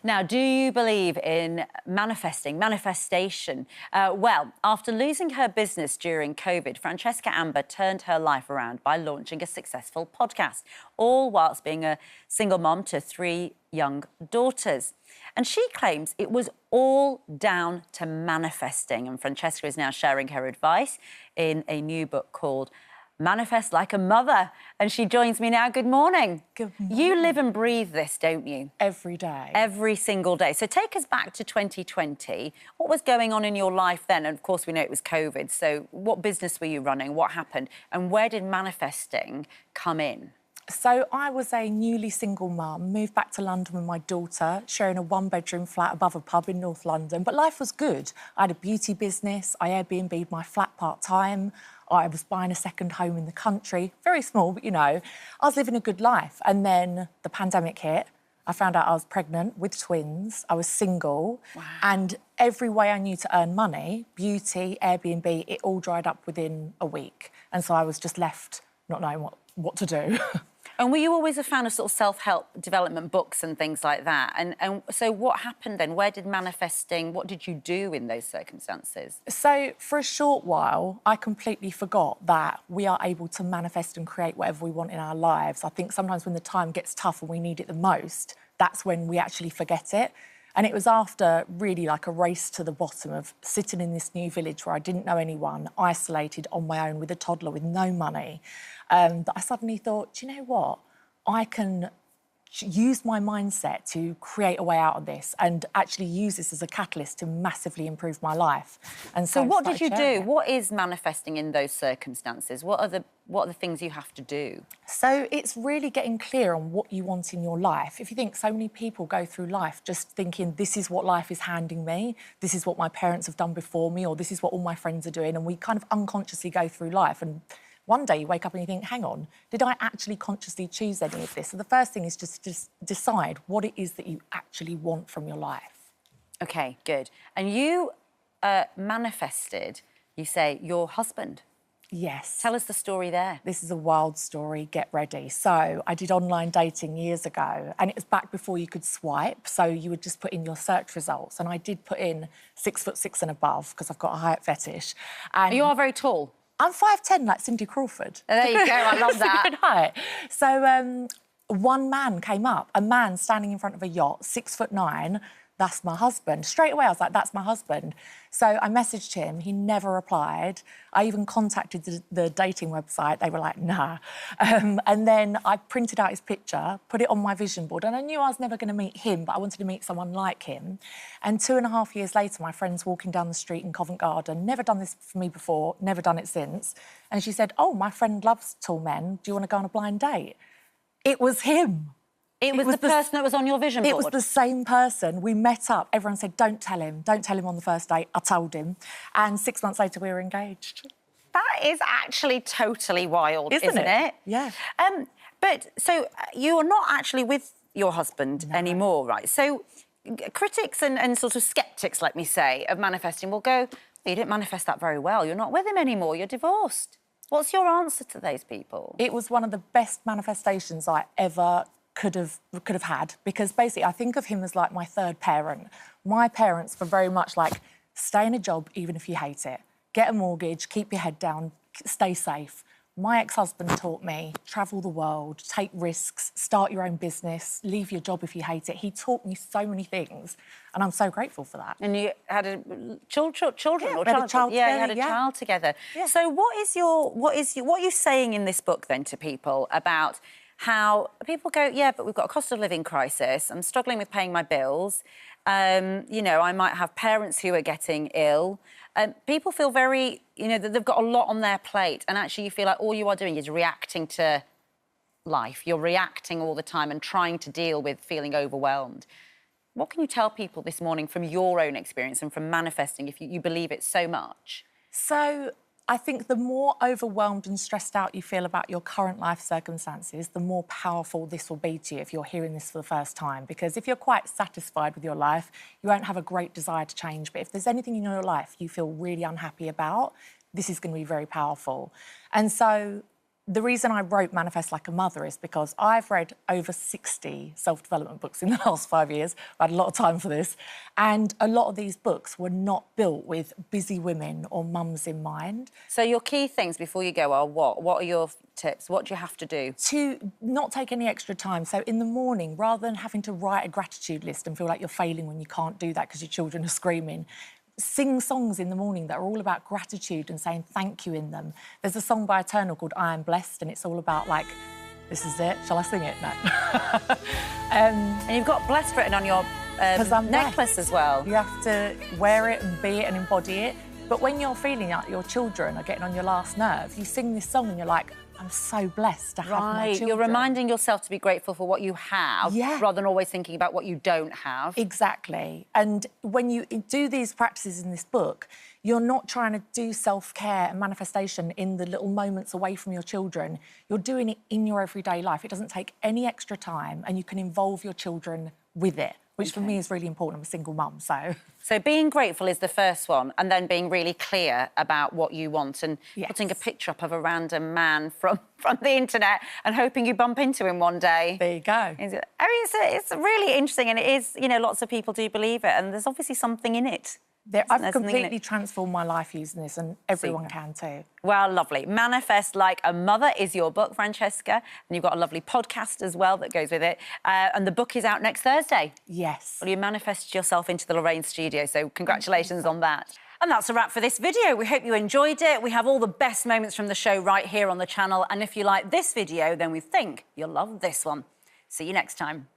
Now, do you believe in manifestation? Well, after losing her business during COVID, Francesca Amber turned her life around by launching a successful podcast, all whilst being a single mom to 3 young daughters. And she claims it was all down to manifesting. And Francesca is now sharing her advice in a new book called Manifest Like a Mother. And she joins me now. Good morning. Good morning. You live and breathe this, don't you? Every day. Every single day. So take us back to 2020. What was going on in your life then? And of course, we know it was COVID. So what business were you running? What happened? And where did manifesting come in? So I was a newly single mum, moved back to London with my daughter, sharing a 1-bedroom flat above a pub in North London. But life was good. I had a beauty business. I Airbnb'd my flat part-time. I was buying a second home in the country. Very small, but, you know, I was living a good life. And then the pandemic hit. I found out I was pregnant with twins. I was single. Wow. And every way I knew to earn money, beauty, Airbnb, it all dried up within a week. And so I was just left not knowing what to do. And were you always a fan of sort of self-help development books and things like that? And so what happened then? Where did manifesting, what did you do in those circumstances? So for a short while, I completely forgot that we are able to manifest and create whatever we want in our lives. I think sometimes when the time gets tough and we need it the most, that's when we actually forget it. And it was after really like a race to the bottom of sitting in this new village where I didn't know anyone, isolated on my own with a toddler with no money, that I suddenly thought, do you know what? I can use my mindset to create a way out of this and actually use this as a catalyst to massively improve my life. And so what did you do? What is manifesting in those circumstances? What are the things you have to do? So it's really getting clear on what you want in your life. If you think so many people go through life just thinking this is what life is handing me, this is what my parents have done before me, or this is what all my friends are doing, and we kind of unconsciously go through life, and one day you wake up and you think, hang on, did I actually consciously choose any of this? So the first thing is just decide what it is that you actually want from your life. OK, good. And you manifested, you say, your husband. Yes. Tell us the story there. This is a wild story, get ready. So I did online dating years ago, and it was back before you could swipe, so you would just put in your search results, and I did put in 6'6" and above, because I've got a height fetish. And you are very tall. I'm 5'10", like Cindy Crawford. There you go, I love that. Good height. So one man came up, a man standing in front of a yacht, 6'9", that's my husband. Straight away, I was like, that's my husband. So I messaged him, he never replied. I even contacted the dating website, they were like, nah. And then I printed out his picture, put it on my vision board, and I knew I was never gonna meet him, but I wanted to meet someone like him. And 2.5 years later, my friend's walking down the street in Covent Garden, never done this for me before, never done it since. And she said, oh, my friend loves tall men, do you wanna go on a blind date? It was him. It was the person that was on your vision board? It was the same person. We met up. Everyone said, don't tell him on the first date. I told him. And 6 months later, we were engaged. That is actually totally wild, isn't it? Yeah. But so you're not actually with your husband anymore, right? So critics and sort of sceptics, let me say, of manifesting will go, you didn't manifest that very well. You're not with him anymore. You're divorced. What's your answer to those people? It was one of the best manifestations I ever could have had, because basically I think of him as like my third parent. My parents were very much like, stay in a job even if you hate it, get a mortgage, keep your head down, stay safe. My ex-husband taught me, travel the world, take risks, start your own business, leave your job if you hate it. He taught me so many things, and I'm so grateful for that. And you had children? Yeah, we had a child together. Yeah, you had a child together. Yeah. So what are you saying in this book then to people about how people go, yeah, but we've got a cost of living crisis, I'm struggling with paying my bills, you know, I might have parents who are getting ill. People feel very, you know, that they've got a lot on their plate, and actually you feel like all you are doing is reacting to life. You're reacting all the time and trying to deal with feeling overwhelmed. What can you tell people this morning from your own experience and from manifesting if you believe it so much? So I think the more overwhelmed and stressed out you feel about your current life circumstances, the more powerful this will be to you if you're hearing this for the first time. Because if you're quite satisfied with your life, you won't have a great desire to change. But if there's anything in your life you feel really unhappy about, this is going to be very powerful. And so the reason I wrote Manifest Like a Mother is because I've read over 60 self-development books in the last 5 years. I've had a lot of time for this. And a lot of these books were not built with busy women or mums in mind. So your key things before you go are what? What are your tips? What do you have to do? To not take any extra time. So in the morning, rather than having to write a gratitude list and feel like you're failing when you can't do that because your children are screaming, sing songs in the morning that are all about gratitude and saying thank you in them. There's a song by Eternal called I Am Blessed, and it's all about, like, this is it. Shall I sing it? No. And you've got blessed written on your necklace blessed as well. You have to wear it and be it and embody it. But when you're feeling like your children are getting on your last nerve, you sing this song and you're like, I'm so blessed to have my children. You're reminding yourself to be grateful for what you have, rather than always thinking about what you don't have. Exactly. And when you do these practices in this book, you're not trying to do self-care and manifestation in the little moments away from your children. You're doing it in your everyday life. It doesn't take any extra time, and you can involve your children with it, which for me is really important. I'm a single mum, so... So being grateful is the first one, and then being really clear about what you want, and putting a picture up of a random man from the internet and hoping you bump into him one day. There you go. I mean, it's really interesting, and it is, you know, lots of people do believe it, and there's obviously something in it. I've completely transformed my life using this, and everyone can too. Well, lovely. Manifest Like a Mother is your book, Francesca, and you've got a lovely podcast as well that goes with it. And the book is out next Thursday. Yes. Well, you manifested yourself into the Lorraine studio, so congratulations on that. And that's a wrap for this video. We hope you enjoyed it. We have all the best moments from the show right here on the channel. And if you like this video, then we think you'll love this one. See you next time.